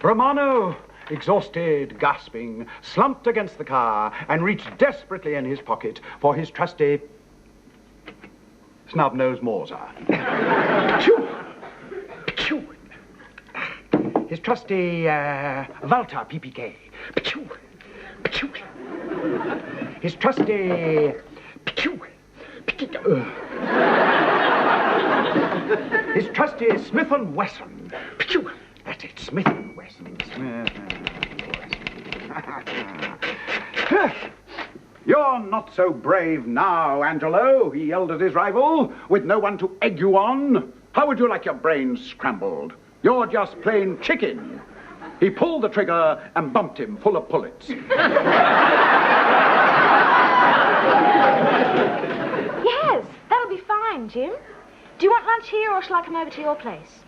Romano, exhausted, gasping, slumped against the car and reached desperately in his pocket for his trusty snub-nosed Morza. His trusty Valta PPK. His trusty his trusty Smith & Wesson. That's it, Smith & Wesson. You're not so brave now, Angelo, he yelled at his rival, with no one to egg you on. How would you like your brains scrambled? You're just plain chicken. He pulled the trigger and bumped him full of pullets. Yes, that'll be fine, Jim. Do you want lunch here or shall I come over to your place?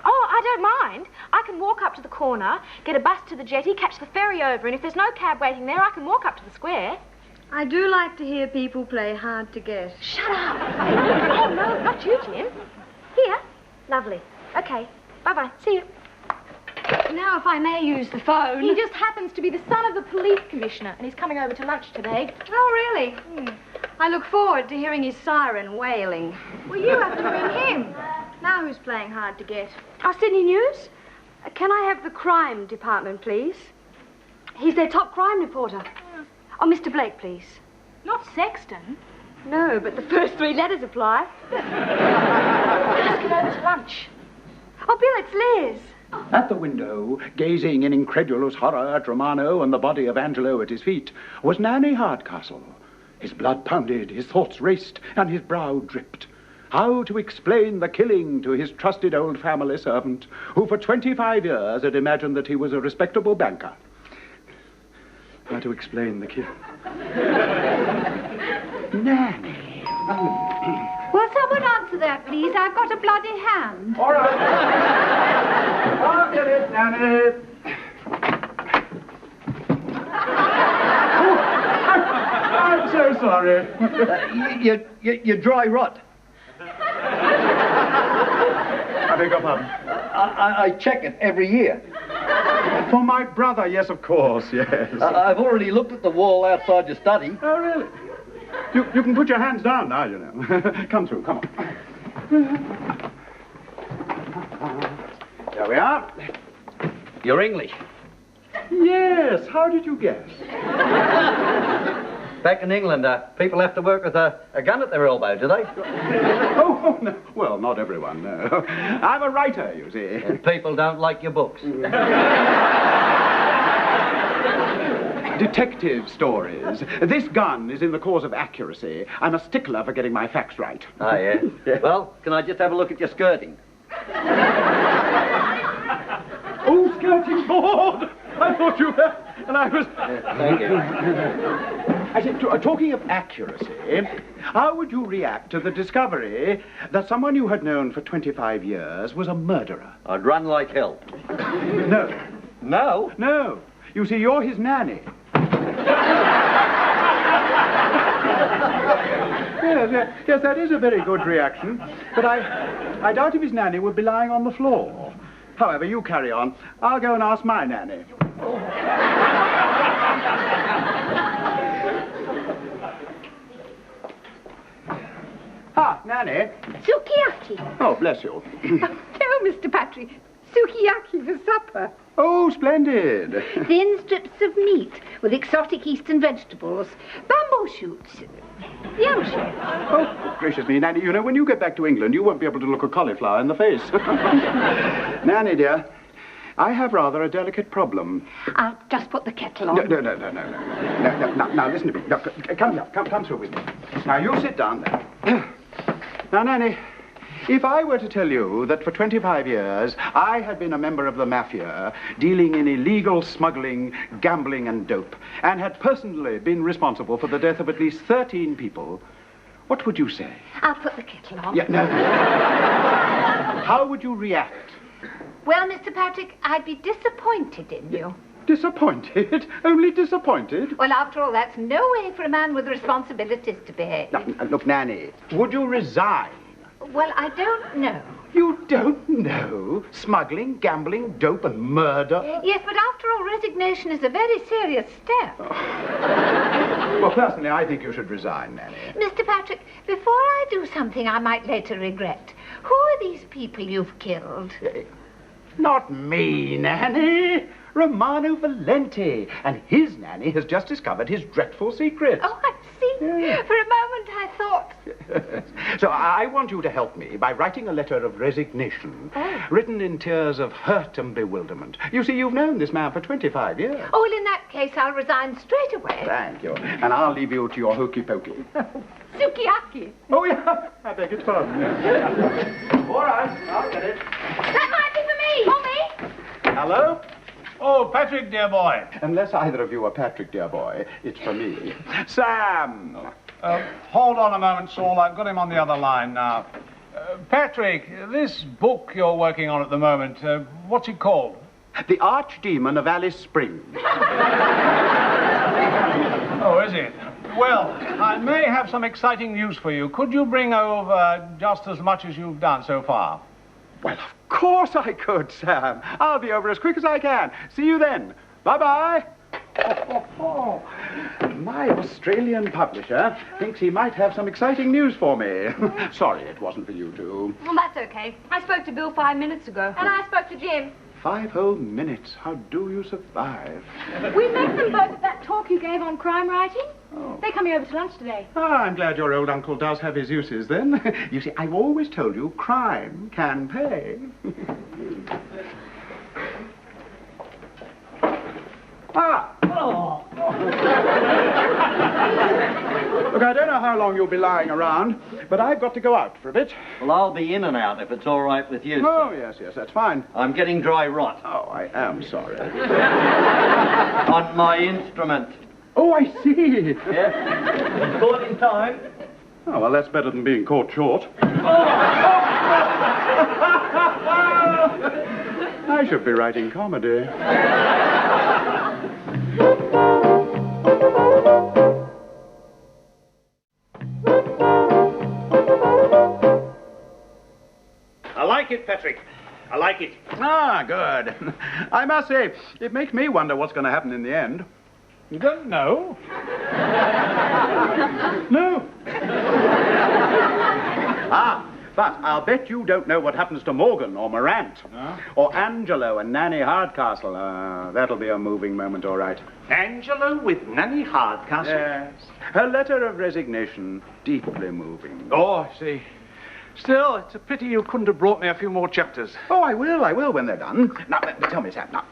Oh, I don't mind. I can walk up to the corner, get a bus to the jetty, catch the ferry over, and if there's no cab waiting there, I can walk up to the square. I do like to hear people play hard to get. Shut up. Oh, no, not you, Jim. Here. Lovely. Okay. Bye-bye. See you. Now, if I may use the phone. He just happens to be the son of the police commissioner, and he's coming over to lunch today. Oh, really? I look forward to hearing his siren wailing. Well, you have to ring him. Now who's playing hard to get? Oh, Sydney News? Can I have the crime department, please? He's their top crime reporter. Oh, Mr. Blake, please. Not Sexton. No, but the first three letters apply. Just come over to lunch. Oh, Bill, it's Liz. At the window, gazing in incredulous horror at Romano and the body of Angelo at his feet, was Nanny Hardcastle. His blood pounded, his thoughts raced, and his brow dripped. How to explain the killing to his trusted old family servant, who for 25 years had imagined that he was a respectable banker? How to explain the kill? Nanny. Will someone answer that, please? I've got a bloody hand. All right. I'll get it, Nanny. I'm so sorry. You're dry rot. I beg your pardon. I check it every year. For my brother, yes, of course, yes. I've already looked at the wall outside your study. Oh, really? You can put your hands down now, you know. Come through, come on. There we are. You're English. Yes, how did you guess? Back in England, people have to work with a gun at their elbow, do they? Oh, no. Well, not everyone, no. I'm a writer, you see. And people don't like your books. Detective stories. This gun is in the cause of accuracy. I'm a stickler for getting my facts right. Ah, yeah? Well, can I just have a look at your skirting? Oh, skirting board! I thought you were... And I was... Thank you. I said, talking of accuracy, how would you react to the discovery that someone you had known for 25 years was a murderer? I'd run like hell. No. No? No. You see, you're his nanny. Yes, that is a very good reaction. But I doubt if his nanny would be lying on the floor. However, you carry on. I'll go and ask my nanny. Ah, Nanny. Sukiyaki. Oh, bless you. Tell Mr. Patrick, sukiyaki for supper. Oh, splendid. Thin strips of meat with exotic eastern vegetables, bamboo shoots, yum shapes. Oh, gracious me, Nanny, you know, when you get back to England, you won't be able to look a cauliflower in the face. Nanny, dear, I have rather a delicate problem. I'll just put the kettle on. No. Now, listen to me. No, come here. Come through with me. Now, you sit down there. Now, Nanny, if I were to tell you that for 25 years I had been a member of the mafia, dealing in illegal smuggling, gambling and dope, and had personally been responsible for the death of at least 13 people, what would you say? I'll put the kettle on. Yeah, no. How would you react? Well, Mr. Patrick, I'd be disappointed in you. Disappointed? Only disappointed? Well, after all, that's no way for a man with responsibilities to behave. Now, look, Nanny, would you resign? Well, I don't know. You don't know smuggling, gambling, dope and murder? Yes, but after all, resignation is a very serious step. Well, personally, I think you should resign, Nanny. Mr. Patrick, before I do something I might later regret, who are these people you've killed? Not me, Nanny. Romano Valenti. And his nanny has just discovered his dreadful secret. Oh, I see. Yeah. For a moment I thought... So I want you to help me by writing a letter of resignation, written in tears of hurt and bewilderment. You see, you've known this man for 25 years. Oh, well, in that case, I'll resign straight away. Thank you. And I'll leave you to your hokey-pokey. Sukiyaki. Oh, yeah. I beg your pardon. All right, I'll get it. That might be for me. For me. Hello? Oh, Patrick, dear boy. Unless either of you are Patrick, dear boy, it's for me. Sam! Hold on a moment, Saul. I've got him on the other line now. Patrick, this book you're working on at the moment, what's it called? The Archdemon of Alice Springs. Oh, is it? Well, I may have some exciting news for you. Could you bring over just as much as you've done so far? Well, of course I could, Sam. I'll be over as quick as I can. See you then. Bye-bye. My Australian publisher thinks he might have some exciting news for me. Sorry it wasn't for you two. Well, that's okay. I spoke to Bill 5 minutes ago. And I spoke to Jim. 5 whole minutes. How do you survive? We met them both at that talk you gave on crime writing. Oh. They're coming over to lunch today. Ah, I'm glad your old uncle does have his uses, then. You see, I've always told you crime can pay. Ah! Oh. Look, I don't know how long you'll be lying around, but I've got to go out for a bit. Well, I'll be in and out if it's all right with you. Oh, yes, that's fine. I'm getting dry rot Oh, I am sorry. on my instrument. Oh, I see. Yeah? Caught in time. Oh, well, that's better than being caught short. I should be writing comedy. I like it, Patrick. I like it. Ah, good. I must say, it makes me wonder what's going to happen in the end. You don't know? No. But I'll bet you don't know what happens to Morgan or Morant. No? Or Angelo and Nanny Hardcastle. That'll be a moving moment, all right. Angelo with Nanny Hardcastle? Yes. Her letter of resignation, deeply moving. Oh, I see. Still, it's a pity you couldn't have brought me a few more chapters. Oh, I will when they're done. Now, tell me, Sam, now,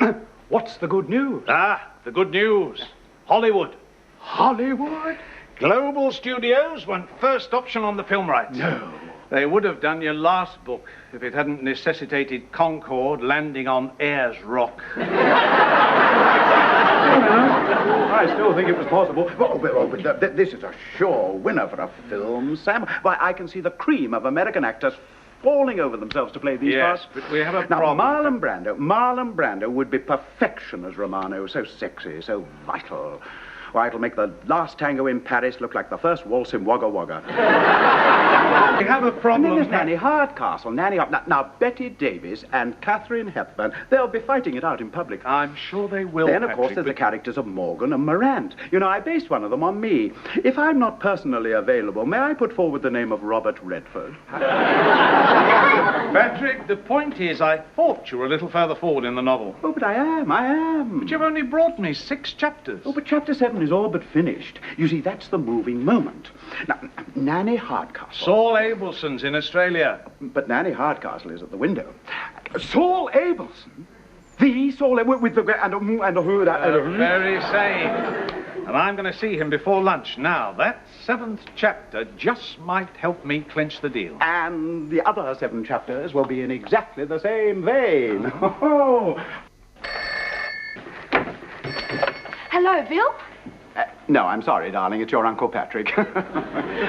what's the good news? Ah, the good news. Hollywood. Hollywood? Global Studios want first option on the film rights. No. They would have done your last book if it hadn't necessitated Concorde landing on Ayers Rock. I still think it was possible. But this is a sure winner for a film, Sam. Why, I can see the cream of American actors falling over themselves to play these parts. Yes, but we have a Now, problem. Marlon Brando would be perfection as Romano, so sexy, so vital. Why, it'll make the last tango in Paris look like the first waltz in Wagga Wagga. We have a And problem. then there's Nanny Hardcastle, Now, Betty Davis and Katharine Hepburn, they'll be fighting it out in public. I'm sure they will, Then, of course, Patrick, there's the but- characters of Morgan and Morant. You know, I based one of them on me. If I'm not personally available, may I put forward the name of Robert Redford? Patrick, the point is, I thought you were a little further forward in the novel. Oh, but I am. But you've only brought me 6 chapters. Oh, but chapter 7 is all but finished. You see, that's the moving moment. Now, Nanny Hardcastle. Saul Abelson's in Australia. But Nanny Hardcastle is at the window. Saul Abelson? The Saul with the... Very sane. And I'm going to see him before lunch. Now, that 7th chapter just might help me clinch the deal. And the other 7 chapters will be in exactly the same vein. Oh. Hello, Bill. No, I'm sorry, darling. It's your Uncle Patrick.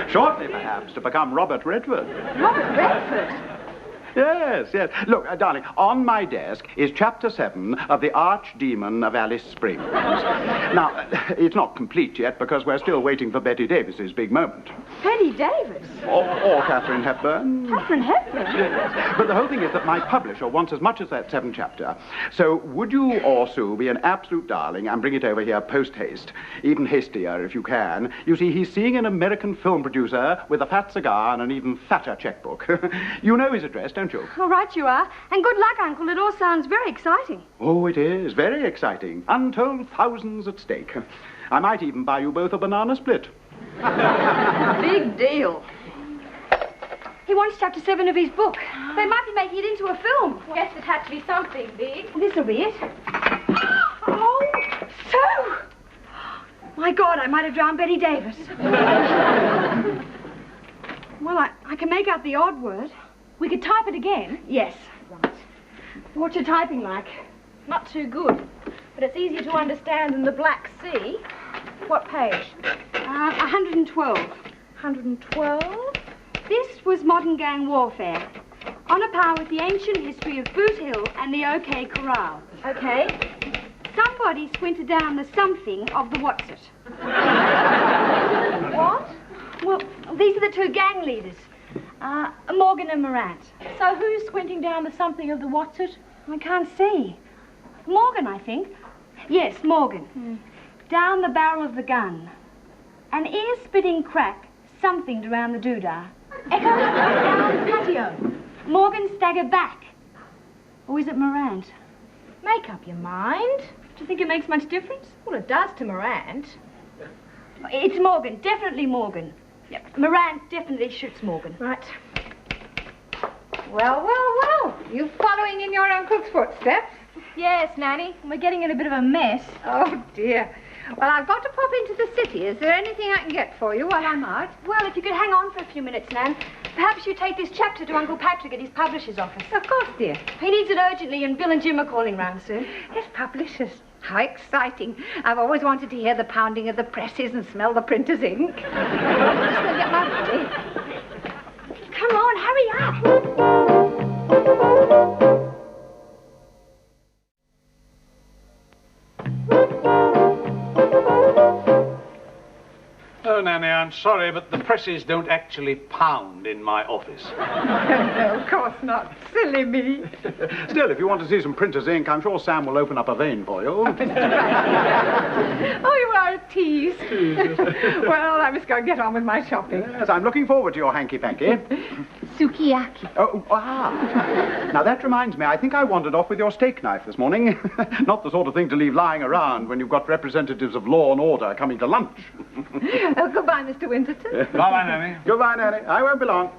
Shortly, perhaps, to become Robert Redford. Robert Redford. Yes, yes. Look, darling, on my desk is Chapter 7 of The Archdemon of Alice Springs. Now, it's not complete yet because we're still waiting for Betty Davis's big moment. Betty Davis? Or Catherine Hepburn. Catherine Hepburn? Yes. But the whole thing is that my publisher wants as much as that 7th chapter. So would you or Sue be an absolute darling and bring it over here post-haste? Even hastier, if you can. You see, he's seeing an American film producer with a fat cigar and an even fatter checkbook. You know his address, don't you? All right, you are. And good luck, Uncle. It all sounds very exciting. Oh, it is. Very exciting. Untold thousands at stake. I might even buy you both a banana split. Big deal. He wants Chapter 7 of his book. They might be making it into a film. Guess it had to be something big. This'll be it. Oh, Sue! My God, I might have drowned Betty Davis. Well, I can make out the odd word. We could type it again. Yes. Right. What's your typing like? Not too good, but it's easier to understand than the Black Sea. What page? 112. 112? This was modern gang warfare, on a par with the ancient history of Boot Hill and the OK Corral. Okay. Somebody squinted down the something of the what's-it. What? Well, these are the two gang leaders, Morgan and Morant. So who's squinting down the something of the what's it? I can't see. Morgan, I think. Yes, Morgan. Down the barrel of the gun. An ear-spitting crack, something around the doodah. Echo down the patio. Morgan staggered back. Or is it Morant? Make up your mind. Do you think it makes much difference? Well, it does to Morant. It's Morgan, definitely Morgan. Yep. Morant definitely shoots Morgan. Right. Well, well, well. You following in your uncle's footsteps? Yes, Nanny. We're getting in a bit of a mess. Oh, dear. Well, I've got to pop into the city. Is there anything I can get for you while I'm out? Well, if you could hang on for a few minutes, Nan. Perhaps you take this chapter to Uncle Patrick at his publisher's office. Of course, dear. He needs it urgently, and Bill and Jim are calling round soon. His publishers. How exciting. I've always wanted to hear the pounding of the presses and smell the printer's ink. Just gonna get my ready. Come on, hurry up. Oh, Nanny, I'm sorry, but the presses don't actually pound in my office. No, of course not. Silly me. Still, if you want to see some printer's ink, I'm sure Sam will open up a vein for you. Oh, you are a tease. Well, I must go get on with my shopping. Yes, I'm looking forward to your hanky-panky. Sukiyaki. Oh, Now, that reminds me, I think I wandered off with your steak knife this morning. Not the sort of thing to leave lying around when you've got representatives of law and order coming to lunch. Goodbye, Mr. Winterton. Bye-bye, Nanny. Goodbye, Nanny. I won't be long.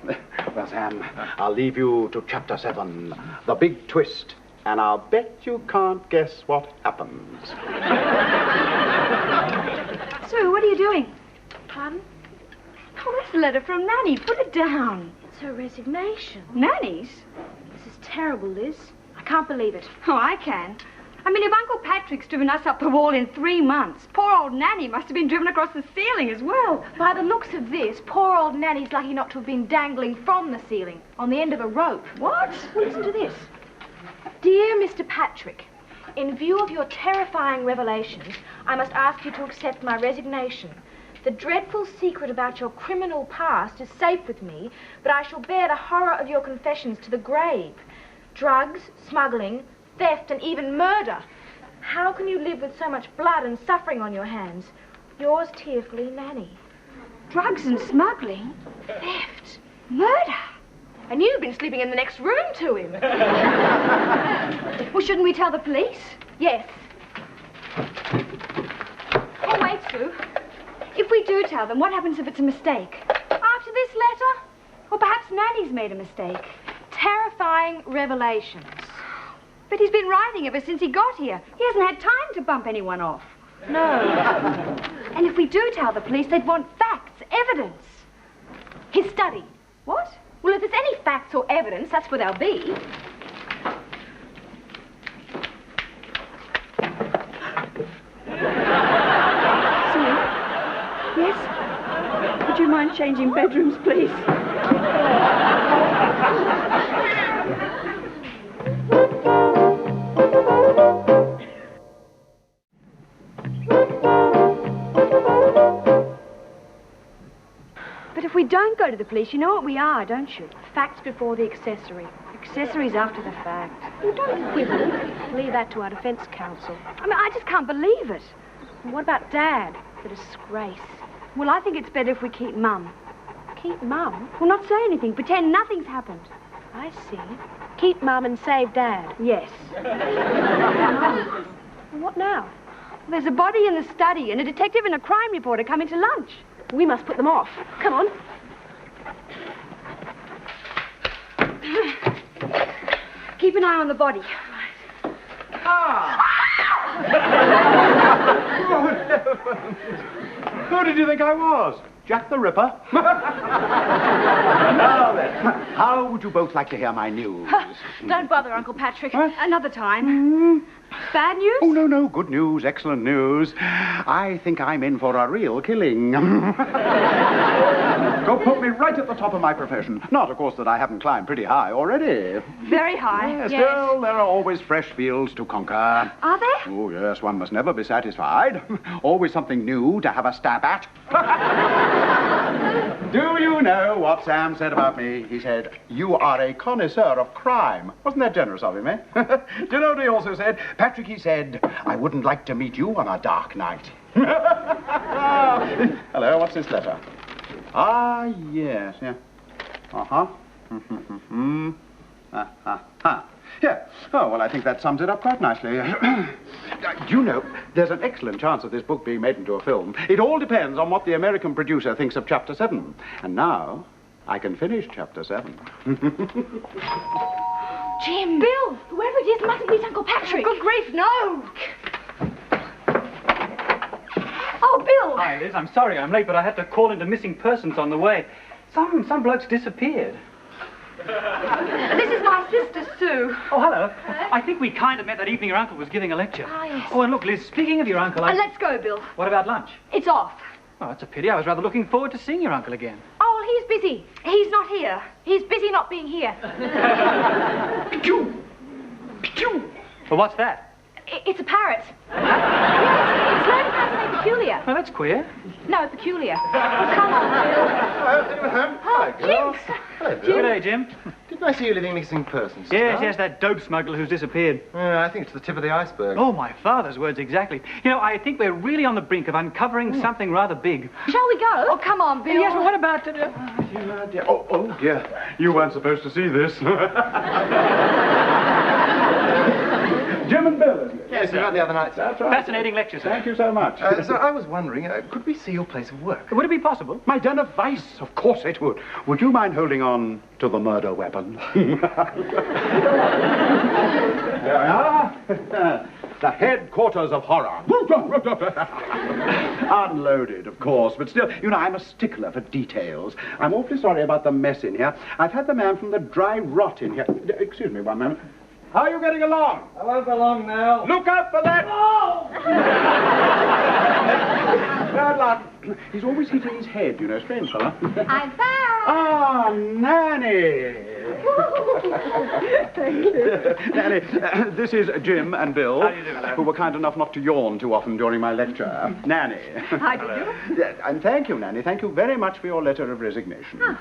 Well, Sam, I'll leave you to Chapter 7, the big twist, and I'll bet you can't guess what happens. Sue, what are you doing? Pardon? Oh, that's a letter from Nanny. Put it down. It's her resignation. Nanny's? This is terrible, Liz. I can't believe it. Oh, I can. I mean, if Uncle Patrick's driven us up the wall in 3 months, poor old Nanny must have been driven across the ceiling as well. By the looks of this, poor old Nanny's lucky not to have been dangling from the ceiling on the end of a rope. What? Well, listen to this. Dear Mr. Patrick, in view of your terrifying revelations, I must ask you to accept my resignation. The dreadful secret about your criminal past is safe with me, but I shall bear the horror of your confessions to the grave. Drugs, smuggling, theft, and even murder. How can you live with so much blood and suffering on your hands? Yours tearfully, Nanny. Drugs and smuggling? Theft. Murder? And you've been sleeping in the next room to him. Well, shouldn't we tell the police? Yes. Oh, wait, Sue. If we do tell them, what happens if it's a mistake? After this letter? Or perhaps Nanny's made a mistake. Terrifying revelations. But he's been writing ever since he got here. He hasn't had time to bump anyone off. No. And if we do tell the police, they'd want facts, evidence. His study. What? Well, if there's any facts or evidence, that's where they'll be. Sue? Yes? Would you mind changing bedrooms, please? But if we don't go to the police, you know what we are, don't you? Facts before the accessory. Accessories after the fact. You don't quibble. Leave that to our defence counsel. I mean, I just can't believe it. And what about Dad? The disgrace. Well, I think it's better if we keep Mum. Keep Mum? Well, not say anything. Pretend nothing's happened. I see. Keep Mum and save Dad. Yes. What now? Well, there's a body in the study and a detective and a crime reporter coming to lunch. We must put them off. Come on. Keep an eye on the body. Ah! Who did you think I was? Jack the Ripper? Now then, how would you both like to hear my news? Don't bother, Uncle Patrick. What? Another time. Bad news? Oh, no. Good news. Excellent news. I think I'm in for a real killing. Go put me right at the top of my profession. Not, of course, that I haven't climbed pretty high already. Very high. Yes. Still, there are always fresh fields to conquer. Are there? Oh, yes. One must never be satisfied. Always something new to have a stab at. Do you know what Sam said about me? He said, you are a connoisseur of crime. Wasn't that generous of him, eh? Do you know what he also said? Patrick, he said, I wouldn't like to meet you on a dark night. Hello, what's this letter? Ah, yes, yeah. Uh-huh. Yeah. Oh, well, I think that sums it up quite nicely. You know, there's an excellent chance of this book being made into a film. It all depends on what the American producer thinks of Chapter 7. And now, I can finish Chapter 7. Jim! Bill! Whoever it is mustn't meet Uncle Patrick. Good grief, no! Oh, Bill! Hi, Liz. I'm sorry I'm late, but I had to call into missing persons on the way. Some bloke's disappeared. This is my sister, Sue. Oh, hello. I think we kind of met that evening your uncle was giving a lecture. Ah, yes. Oh, and look, Liz, speaking of your uncle, Let's go, Bill. What about lunch? It's off. Oh, that's a pity. I was rather looking forward to seeing your uncle again. Oh, well, he's busy. He's not here. He's busy not being here. Well, what's that? It's a parrot. Yes, it's learning how to say peculiar. Oh, that's queer. No, peculiar. Come on, Bill. Hello, girls. Hello, Bill. Good day, Jim. Didn't I see you living missing persons? Yes, that dope smuggler who's disappeared. I think it's the tip of the iceberg. Oh, my father's words exactly. You know, I think we're really on the brink of uncovering something rather big. Shall we go? Oh, come on, Bill. Yes, well, what about... Oh, dear. You weren't supposed to see this. Jim and Bill, isn't it? Yes, we went the other night, sir. That's right. Fascinating lecture, sir. Thank you so much. So I was wondering, could we see your place of work? Would it be possible? My den of vice, of course it would. Would you mind holding on to the murder weapon? There we are. The headquarters of horror. Unloaded, of course, but still, you know, I'm a stickler for details. I'm awfully sorry about the mess in here. I've had the man from the dry rot in here. Excuse me one moment. How are you getting along? I won't go long now. Look out for that! Oh! Bad luck. He's always hitting his head, you know, strange fella. I'm back. Ah, Nanny! Thank you. Nanny, this is Jim and Bill, How do you do, hello? who were kind enough not to yawn too often during my lecture. Nanny. How do you do? And thank you, Nanny. Thank you very much for your letter of resignation. Well,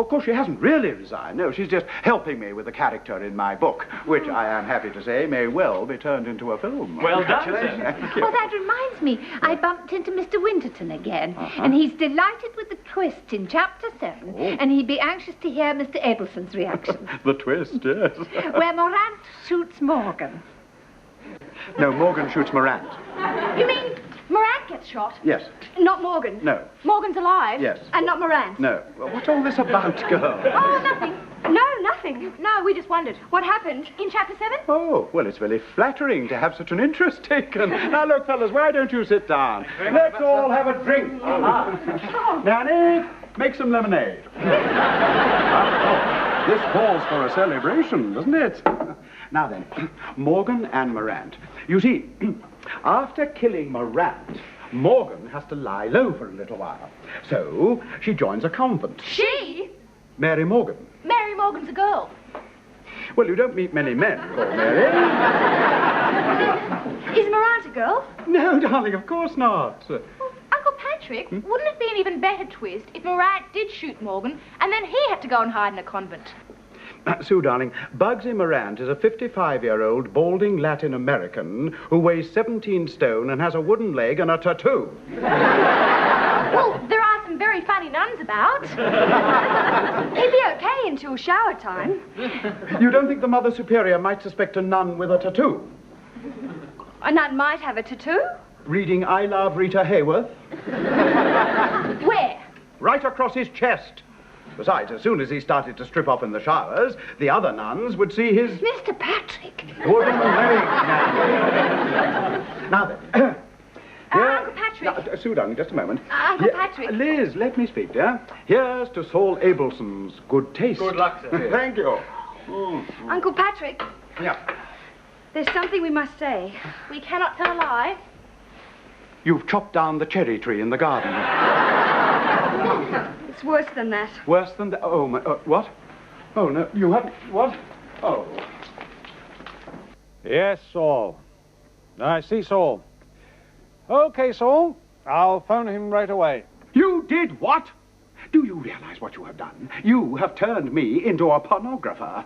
of course, she hasn't really resigned. No, she's just helping me with the character in my book, which I am happy to say may well be turned into a film. Well done, sir. Thank you. Oh, that reminds me. I bumped into Mr. Winterton again, and he's delighted with the twist in Chapter 7, and he'd be anxious to hear Mr. Abelson's reaction, The twist, yes. where Morant shoots Morgan. No, Morgan shoots Morant. You mean Morant gets shot? Yes. Not Morgan. No. Morgan's alive? Yes. And not Morant. No. Well, what's all this about, girl? Oh, nothing. No, nothing. No, we just wondered. What happened? In Chapter 7? Oh, well, it's very flattering to have such an interest taken. Now, look, fellas, why don't you sit down? Let's all have a drink. Nanny, make some lemonade. This calls for a celebration, doesn't it? Now then, Morgan and Morant. You see, after killing Morant, Morgan has to lie low for a little while. So, she joins a convent. She? Mary Morgan. Mary Morgan's a girl. Well, you don't meet many men called Mary. Is Morant a girl? No, darling, of course not. Uncle Patrick. Patrick, wouldn't it be an even better twist if Morant did shoot Morgan and then he had to go and hide in a convent? Sue, darling, Bugsy Morant is a 55-year-old balding Latin American who weighs 17 stone and has a wooden leg and a tattoo. Well, there are some very funny nuns about. He'd be okay until shower time. You don't think the Mother Superior might suspect a nun with a tattoo? A nun might have a tattoo. Reading I Love Rita Hayworth? Where? Right across his chest. Besides, as soon as he started to strip off in the showers, the other nuns would see his... Mr. Patrick. wooden leg. Now then... Uncle Patrick. Now, Sue, darling, just a moment. Uncle Patrick. Liz, let me speak, dear. Here's to Saul Abelson's good taste. Good luck, sir. Thank you. Uncle Patrick, Yeah. there's something we must say. We cannot tell a lie. You've chopped down the cherry tree in the garden. It's worse than that. Worse than that. Oh, my... what? Oh, no, you haven't... What? Oh. Yes, Saul. I see Saul. Okay, Saul. I'll phone him right away. You did what? Do you realize what you have done? You have turned me into a pornographer.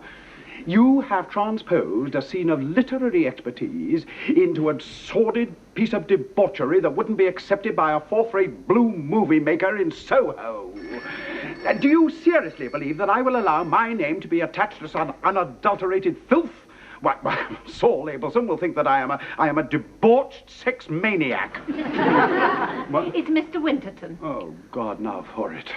You have transposed a scene of literary expertise into a sordid piece of debauchery that wouldn't be accepted by a fourth-rate blue movie maker in Soho. Do you seriously believe that I will allow my name to be attached to some unadulterated filth? Why, Saul Abelson will think that I am a debauched sex maniac. What? It's Mr. Winterton. Oh, God, now for it.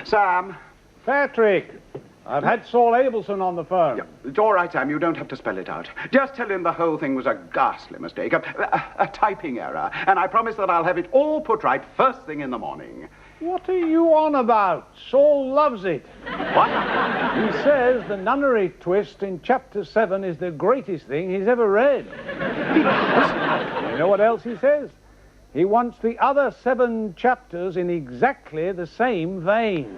Sam. Patrick, I've had Saul Abelson on the phone. Yeah, it's all right, Sam. You don't have to spell it out. Just tell him the whole thing was a ghastly mistake, a typing error, and I promise that I'll have it all put right first thing in the morning. What are you on about? Saul loves it. What? He says the nunnery twist in chapter 7 is the greatest thing he's ever read. You know what else he says? He wants the other 7 chapters in exactly the same vein.